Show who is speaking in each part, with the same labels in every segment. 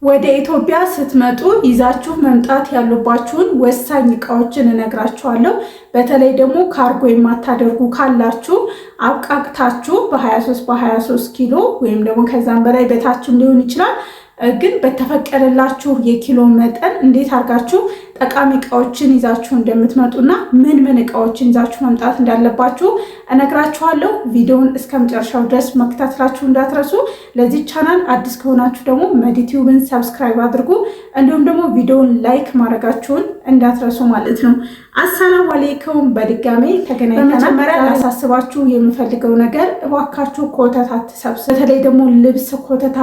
Speaker 1: ወደ ኢትዮጵያ ስትመጡ ይዛችሁ መምጣት ያሉባችሁን ወሳኝ እቃዎችን እነግራችኋለሁ። በተለይ ደግሞ ካርጎ የማታደርጉ ካላችሁ አብቃቅታችሁ በ23 ኪሎ ወይም ደግሞ ከዛም በላይ በታችም ሊሆን ይችላል፣ ግን በተፈቀደላችሁ የኪሎ መጠን እንዴት አድርጋችሁ ጠቃሚ እቃዎችን ይዛችሁ እንደምትመጡና ምን እቃዎችን ይዛችሁ መምጣት እንዳለባችሁ እነግራችኋለሁ። ቪዲዮውን እስከ መጨረሻው ድረስ መከታተላችሁ እንዳትረሱ። ለዚህ ቻናል አዲስ ከሆናችሁ ደግሞ መዲቲዩብን ሰብስክራይብ አድርጉ፣ እንዲሁም ደግሞ ቪዲዮውን ላይክ ማድረጋችሁን እንዳትረሱ ማለት ነው። አሰላሙ አለይኩም፣ በድጋሜ ተገናኝተናል። በመጀመሪያ ላሳስባችሁ የምፈልገው ነገር እባካችሁ ኮተት አትሰብስቡ። በተለይ ደግሞ ልብስ ኮተት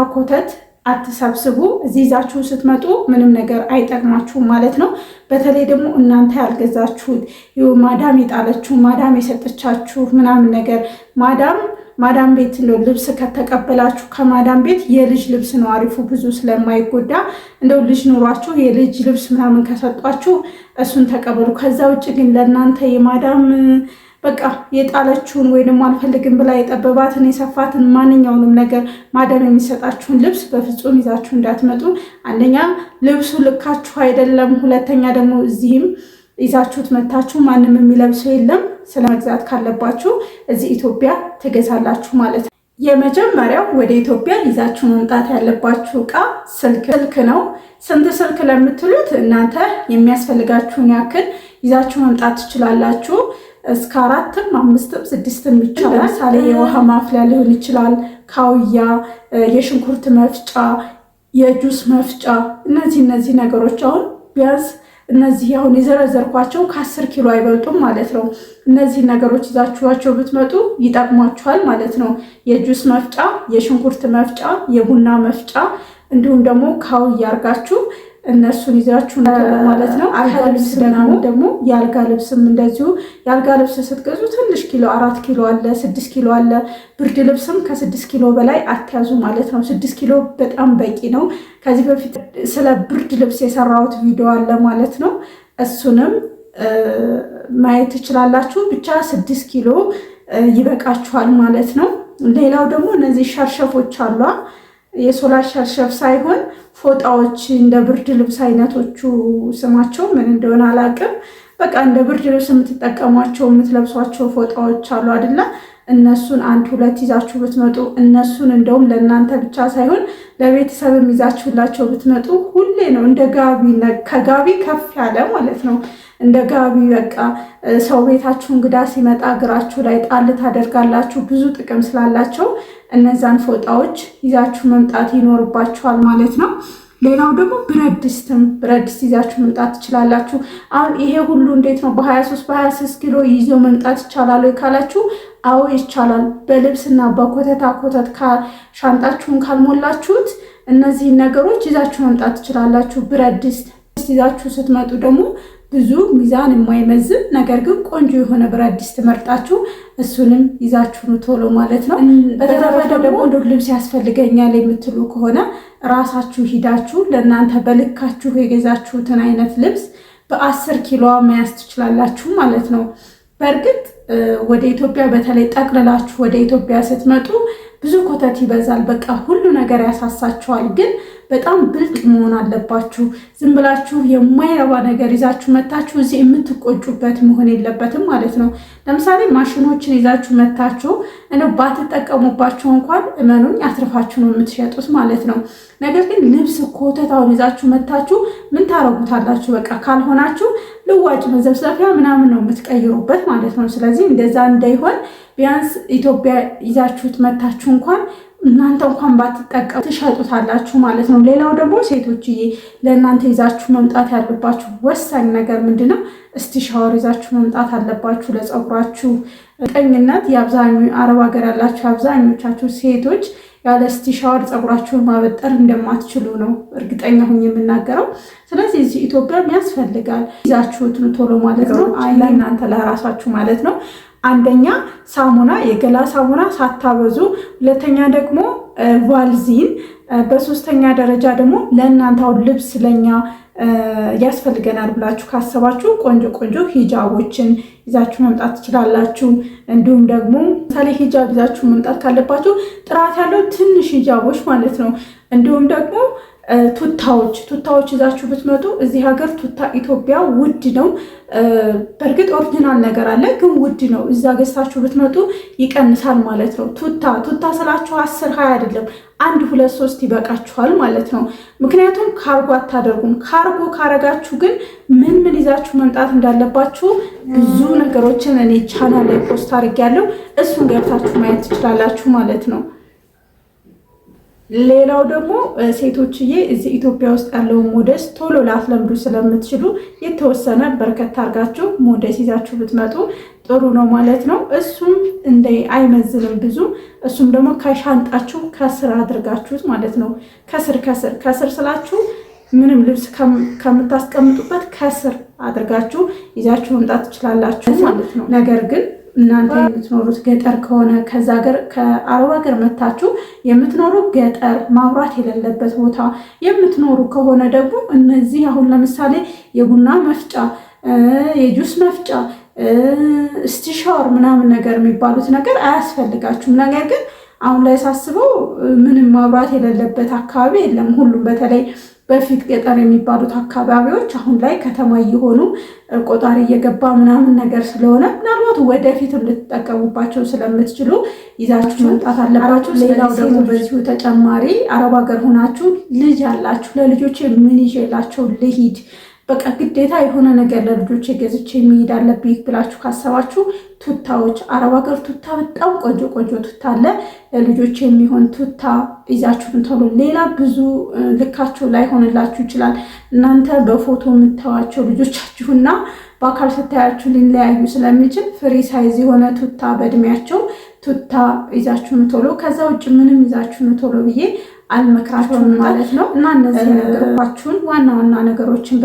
Speaker 1: አትሰብስቡ። እዚህ ይዛችሁ ስትመጡ ምንም ነገር አይጠቅማችሁም ማለት ነው። በተለይ ደግሞ እናንተ ያልገዛችሁት ማዳም የጣለችሁ ማዳም የሰጠቻችሁ ምናምን ነገር ማዳም ቤት እንደው ልብስ ከተቀበላችሁ ከማዳም ቤት የልጅ ልብስ ነው አሪፉ፣ ብዙ ስለማይጎዳ እንደው ልጅ ኑሯችሁ የልጅ ልብስ ምናምን ከሰጧችሁ እሱን ተቀበሉ። ከዛ ውጭ ግን ለእናንተ የማዳም በቃ የጣለችውን ወይ ደግሞ አልፈልግም ብላ የጠበባትን የሰፋትን ማንኛውንም ነገር ማዳም የሚሰጣችሁን ልብስ በፍጹም ይዛችሁ እንዳትመጡ። አንደኛ ልብሱ ልካችሁ አይደለም፣ ሁለተኛ ደግሞ እዚህም ይዛችሁት መታችሁ ማንም የሚለብሰው የለም። ስለመግዛት ካለባችሁ እዚህ ኢትዮጵያ ትገዛላችሁ ማለት ነው። የመጀመሪያው ወደ ኢትዮጵያ ይዛችሁ መምጣት ያለባችሁ እቃ ስልክ ነው። ስንት ስልክ ለምትሉት እናንተ የሚያስፈልጋችሁን ያክል ይዛችሁ መምጣት ትችላላችሁ። እስከ 4ም 5ም 6ም ይቻላል። ለምሳሌ የውሃ ማፍሊያ ሊሆን ይችላል፣ ካውያ፣ የሽንኩርት መፍጫ፣ የጁስ መፍጫ፣ እነዚህ ነገሮች አሁን ቢያንስ እነዚህ አሁን የዘረዘርኳቸው ከ10 ኪሎ አይበልጡም ማለት ነው። እነዚህ ነገሮች ይዛችኋቸው ብትመጡ ይጠቅሟችኋል ማለት ነው። የጁስ መፍጫ፣ የሽንኩርት መፍጫ፣ የቡና መፍጫ እንዲሁም ደግሞ ካውያ አርጋችሁ እነሱን ይዛችሁ ማለት ነው። አልጋ ልብስ ደግሞ የአልጋ ልብስም እንደዚሁ የአልጋ ልብስ ስትገዙ ትንሽ ኪሎ 4 ኪሎ አለ፣ 6 ኪሎ አለ። ብርድ ልብስም ከ6 ኪሎ በላይ አትያዙ ማለት ነው። 6 ኪሎ በጣም በቂ ነው። ከዚህ በፊት ስለ ብርድ ልብስ የሰራሁት ቪዲዮ አለ ማለት ነው። እሱንም ማየት ትችላላችሁ። ብቻ 6 ኪሎ ይበቃችኋል ማለት ነው። ሌላው ደግሞ እነዚህ ሸርሸፎች አሏ። የሶላር ሸርሸፍ ሳይሆን ፎጣዎች እንደ ብርድ ልብስ አይነቶቹ ስማቸው ምን እንደሆነ አላውቅም። በቃ እንደ ብርድ ልብስ የምትጠቀሟቸው የምትለብሷቸው ፎጣዎች አሉ አይደለ? እነሱን 1-2 ይዛችሁ ብትመጡ እነሱን እንደውም ለእናንተ ብቻ ሳይሆን ለቤተሰብም ይዛችሁላቸው ብትመጡ ሁሌ ነው እንደ ጋቢ፣ ከጋቢ ከፍ ያለ ማለት ነው። እንደ ጋቢ በቃ ሰው ቤታችሁ እንግዳ ሲመጣ እግራችሁ ላይ ጣል ታደርጋላችሁ። ብዙ ጥቅም ስላላቸው እነዛን ፎጣዎች ይዛችሁ መምጣት ይኖርባችኋል ማለት ነው። ሌላው ደግሞ ብረት ድስት ይዛችሁ መምጣት ትችላላችሁ። አሁን ይሄ ሁሉ እንዴት ነው በ23 ኪሎ ይዞ መምጣት ይቻላል ወይ ካላችሁ፣ አዎ ይቻላል። በልብስና በኮተት ሻንጣችሁን ካልሞላችሁት እነዚህን ነገሮች ይዛችሁ መምጣት ትችላላችሁ። ብረት ድስት ይዛችሁ ስትመጡ ደግሞ ብዙ ሚዛን የማይመዝን ነገር ግን ቆንጆ የሆነ ብረት ድስት መርጣችሁ እሱንም ይዛችሁ ቶሎ ማለት ነው። በተረፈ ደግሞ ልብስ ያስፈልገኛል የምትሉ ከሆነ ራሳችሁ ሂዳችሁ ለእናንተ በልካችሁ የገዛችሁትን አይነት ልብስ በ10 ኪሎ መያዝ ትችላላችሁ ማለት ነው። በእርግጥ ወደ ኢትዮጵያ በተለይ ጠቅልላችሁ ወደ ኢትዮጵያ ስትመጡ ብዙ ኮተት ይበዛል። በቃ ሁሉ ነገር ያሳሳችኋል። ግን በጣም ብልጥ መሆን አለባችሁ። ዝም ብላችሁ የማይረባ ነገር ይዛችሁ መታችሁ እዚህ የምትቆጩበት መሆን የለበትም ማለት ነው። ለምሳሌ ማሽኖችን ይዛችሁ መታችሁ ባትጠቀሙባቸው እንኳን እመኑኝ አትርፋችሁ ነው የምትሸጡት ማለት ነው። ነገር ግን ልብስ ኮተታውን ይዛችሁ መታችሁ ምን ታረጉታላችሁ? በቃ ካልሆናችሁ ልዋጭ መዘብሰፊያ ምናምን ነው የምትቀይሩበት ማለት ነው። ስለዚህ እንደዛ እንዳይሆን ቢያንስ ኢትዮጵያ ይዛችሁት መታችሁ እንኳን እናንተ እንኳን ባትጠቀሙ ትሸጡታላችሁ ማለት ነው። ሌላው ደግሞ ሴቶችዬ ለእናንተ ይዛችሁ መምጣት ያለባችሁ ወሳኝ ነገር ምንድነው? እስቲ ሻወር ይዛችሁ መምጣት አለባችሁ ለፀጉራችሁ። ቀኝነት አረብ ሀገር ያላችሁ አብዛኞቻችሁ ሴቶች ያለ እስቲ ሻወር ፀጉራችሁን ማበጠር እንደማትችሉ ነው እርግጠኛ ሁኝ የምናገረው። ስለዚህ እዚህ ኢትዮጵያም ያስፈልጋል ይዛችሁት ቶሎ ማለት ነው። እናንተ ለራሳችሁ ማለት ነው። አንደኛ ሳሙና፣ የገላ ሳሙና ሳታበዙ፣ ሁለተኛ ደግሞ ቫልዚን፣ በሶስተኛ ደረጃ ደግሞ ለእናንተ ልብስ ለኛ ያስፈልገናል ብላችሁ ካሰባችሁ ቆንጆ ሂጃቦችን ይዛችሁ መምጣት ትችላላችሁ። እንዲሁም ደግሞ ምሳሌ ሂጃብ ይዛችሁ መምጣት ካለባችሁ ጥራት ያለው ትንሽ ሂጃቦች ማለት ነው። እንዲሁም ደግሞ ቱታዎች ይዛችሁ ብትመጡ እዚህ ሀገር ቱታ ኢትዮጵያ ውድ ነው። በእርግጥ ኦሪጂናል ነገር አለ ግን ውድ ነው። እዛ ገዝታችሁ ብትመጡ ይቀንሳል ማለት ነው። ቱታ ስላችሁ 10 20 አይደለም 1 2 3 ይበቃችኋል ማለት ነው። ምክንያቱም ካርጎ አታደርጉም። ካርጎ ካረጋችሁ ግን ምን ይዛችሁ መምጣት እንዳለባችሁ ብዙ ነገሮችን እኔ ቻናል ላይ ፖስት አድርጌያለሁ። እሱን ገብታችሁ ማየት ትችላላችሁ ማለት ነው። ሌላው ደግሞ ሴቶችዬ እዚህ ኢትዮጵያ ውስጥ ያለው ሞዴስ ቶሎ ላትለምዱ ስለምትችሉ የተወሰነ በርከት አድርጋችሁ ሞዴስ ይዛችሁ ብትመጡ ጥሩ ነው ማለት ነው። እሱም እንደ አይመዝንም ብዙ። እሱም ደግሞ ከሻንጣችሁ ከስር አድርጋችሁት ማለት ነው። ከስር ስላችሁ ምንም ልብስ ከምታስቀምጡበት ከስር አድርጋችሁ ይዛችሁ መምጣት ትችላላችሁ ማለት ነው። ነገር ግን እናንተ የምትኖሩት ገጠር ከሆነ ከዛ ሀገር ከአረብ ሀገር መታችሁ የምትኖሩ ገጠር ማብራት የሌለበት ቦታ የምትኖሩ ከሆነ ደግሞ እነዚህ አሁን ለምሳሌ የቡና መፍጫ፣ የጁስ መፍጫ፣ ስቲሻወር ምናምን ነገር የሚባሉት ነገር አያስፈልጋችሁም። ነገር ግን አሁን ላይ ሳስበው ምንም ማብራት የሌለበት አካባቢ የለም። ሁሉም በተለይ በፊት ገጠር የሚባሉት አካባቢዎች አሁን ላይ ከተማ እየሆኑ ቆጣሪ እየገባ ምናምን ነገር ስለሆነ ምናልባት ወደፊትም ልትጠቀሙባቸው ስለምትችሉ ይዛችሁ መምጣት አለባችሁ። ሌላው ደግሞ በዚሁ ተጨማሪ አረብ ሀገር ሆናችሁ ልጅ ያላችሁ ለልጆች ምን ይዤላቸው ልሂድ በቃ ግዴታ የሆነ ነገር ለልጆች ገዝቼ የሚሄድ አለብኝ ብላችሁ ካሰባችሁ ቱታዎች፣ አረብ ሀገር ቱታ በጣም ቆንጆ ቱታ አለ። ለልጆች የሚሆን ቱታ ይዛችሁን ቶሎ። ሌላ ብዙ ልካችሁ ላይ ሆንላችሁ ይችላል። እናንተ በፎቶ የምታዩዋቸው ልጆቻችሁና በአካል ስታያችሁ ሊለያዩ ስለሚችል ፍሪ ሳይዝ የሆነ ቱታ በእድሜያቸው ቱታ ይዛችሁን ቶሎ። ከዛ ውጭ ምንም ይዛችሁን ቶሎ ብዬ አልመክራችሁም ማለት ነው። እና እነዚህ ነገሮችን ዋና ነገሮችን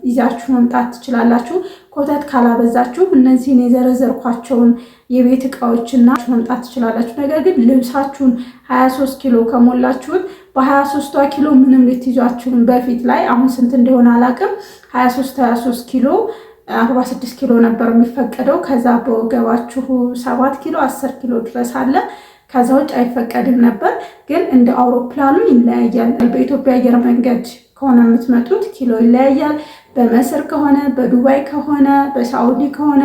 Speaker 1: ይዛችሁ መምጣት ትችላላችሁ። ኮተት ካላበዛችሁ እነዚህን የዘረዘርኳቸውን የቤት እቃዎችና መምጣት ትችላላችሁ። ነገር ግን ልብሳችሁን 23 ኪሎ ከሞላችሁት በ23 ኪሎ ምንም ልትይዟችሁን በፊት ላይ አሁን ስንት እንደሆነ አላውቅም 23 ኪሎ 46 ኪሎ ነበር የሚፈቀደው። ከዛ በወገባችሁ 7 ኪሎ 10 ኪሎ ድረስ አለ። ከዛ ውጭ አይፈቀድም ነበር። ግን እንደ አውሮፕላኑ ይለያያል። በኢትዮጵያ አየር መንገድ ከሆነ የምትመጡት ኪሎ ይለያያል። በመስር ከሆነ፣ በዱባይ ከሆነ፣ በሳዑዲ ከሆነ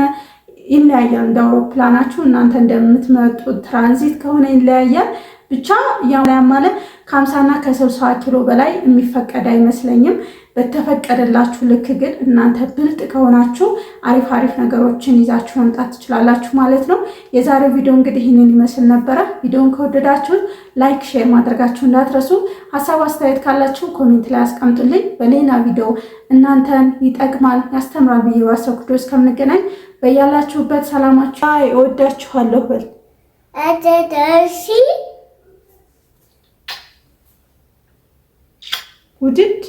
Speaker 1: ይለያያል። እንደ አውሮፕላናችሁ እናንተ እንደምትመጡት ትራንዚት ከሆነ ይለያያል። ብቻ ያው ማለት ከ50 እና ከ60 ኪሎ በላይ የሚፈቀድ አይመስለኝም። በተፈቀደላችሁ ልክ ግን እናንተ ብልጥ ከሆናችሁ አሪፍ ነገሮችን ይዛችሁ መምጣት ትችላላችሁ ማለት ነው። የዛሬው ቪዲዮ እንግዲህ ይህንን ይመስል ነበረ። ቪዲዮውን ከወደዳችሁት ላይክ፣ ሼር ማድረጋችሁ እንዳትረሱ። ሀሳብ አስተያየት ካላችሁ ኮሜንት ላይ አስቀምጡልኝ። በሌላ ቪዲዮ እናንተን ይጠቅማል ያስተምራል ብዬ ባሰብኩት እስከምንገናኝ በያላችሁበት ሰላማችሁ። እወዳችኋለሁ በል ውድድ